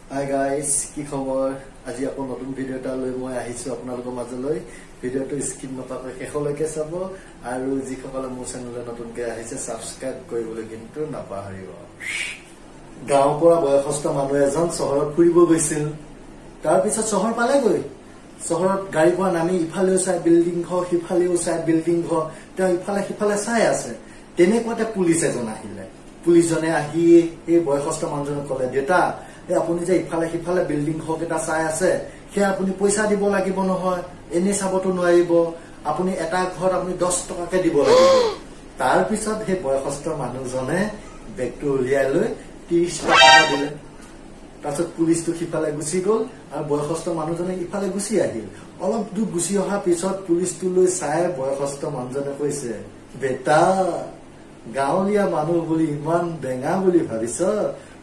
Hi guys, কি খবৰ? আজি আকৌ নতুন ভিডিও এটা লৈ মই আহিছো আপোনালোকৰ মাজলৈ। ভিডিওটো স্কিপ নকৰাকৈ শেষলৈকে চাব আৰু যিসকলে মোৰ চেনেললৈ নতুনকৈ আহিছে সাবস্ক্ৰাইব কৰিবলৈ কিন্তু নাপাহৰিব। গাঁৱৰ পৰা বয়সস্থ মানুহ এজন চহৰত ফুৰিব গৈছিল। তাৰ পিছত চহৰ পালেগৈ। চহৰত গাড়ীৰ পৰা নামি ইফালেও চাই বিল্ডিং ঘৰ, সিফালেও চাই বিল্ডিং ঘৰ, তেওঁ ইফালে সিফালে চাই আছে। তেনেকুৱাতে পুলিচ এজন আহিলে। পুলিচজনে আহি এই বয়সস্থ মানুহজনক ক'লে, দেউতা আপুনি যে ইফালে সিফালে বিল্ডিং ঘৰ কেইটা চাই আছে, সেয়া আপুনি পইচা দিব লাগিব নহয়, এনে চাবতো নোৱাৰিব, আপুনি এটা ঘৰত আপুনি 10 টকাকে দিব লাগিব। তাৰ পিছত সেই বয়সস্থ মানুহজনে বেগটো উলিয়াই লৈ 30 টকা দিলে। তাৰপিছত পুলিচটো সিফালে গুচি গল আৰু বয়সস্থ মানুহজনে ইফালে গুচি আহিল। অলপ দূৰ গুচি অহাৰ পিছত পুলিচটো লৈ চাই বয়সস্থ মানুহজনে কৈছে, বেটা গাঁৱলীয়া মানুহ বুলি ইমান বেঙা বুলি ভাবিছ?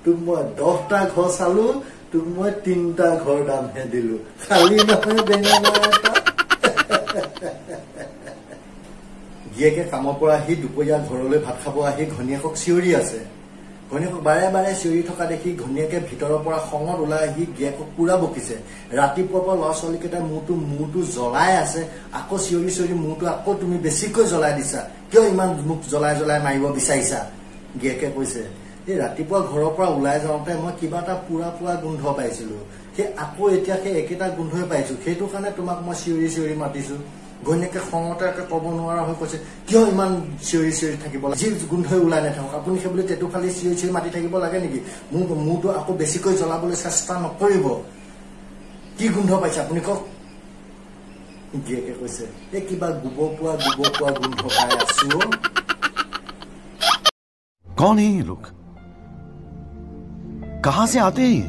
তোক মই 10টা ঘৰ চালো, তোক মই 3টা ঘৰ দামহে দিলো, খালি নহয় বেঙা এটা। গিয়েকে কামৰ পৰা আহি দুপৰীয়া ঘৰলৈ ভাত খাব আহি ঘনীয়েকক চিঞৰি আছে। ঘনীয়েকক বাৰে বাৰে চিঞৰি থকা দেখি ঘনীয়েকে ভিতৰৰ পৰা খঙত ওলাই আহি গিয়েকক পুৰা বকিছে। ৰাতিপুৱাৰ পৰা ল'ৰা ছোৱালীকেইটাই মূৰটো জ্বলাই আছে, আকৌ চিঞৰি চিঞৰি মূৰটো আকৌ তুমি বেছিকৈ জ্বলাই দিছা, কিয় ইমান মোক জ্বলাই জ্বলাই মাৰিব বিচাৰিছা? গিয়েকে কৈছে, এই ৰাতিপুৱা ঘৰৰ পৰা ওলাই যাওঁতে মই কিবা এটা পুৰা পুৰা গোন্ধ পাইছিলো, সেই আকৌ এতিয়া সেই একেটা গোন্ধই পাইছো, সেইটো কাৰণে তোমাক মই চিঞৰি চিঞৰি মাতিছো। ঘৈণীয়েকে খঙতে ক'ব নোৱাৰা হৈ কৈছে, কিয় ইমান চিঞৰি চিঞৰি থাকিব লাগে? যি গোন্ধই ওলাই নাথাকক আপুনি সেই বুলি তেটো ফালি চিঞৰি চিঞৰি মাতি থাকিব লাগে নেকি? মোৰটো আকৌ বেছিকৈ জ্বলাবলৈ চেষ্টা নকৰিব। কি গোন্ধ পাইছে আপুনি কওক? গিয়েকে কৈছে, এই কিবা গোবৰ পোৱা গোন্ধ পাই আছো। कौन है ये लोग? कहां से आते हैं?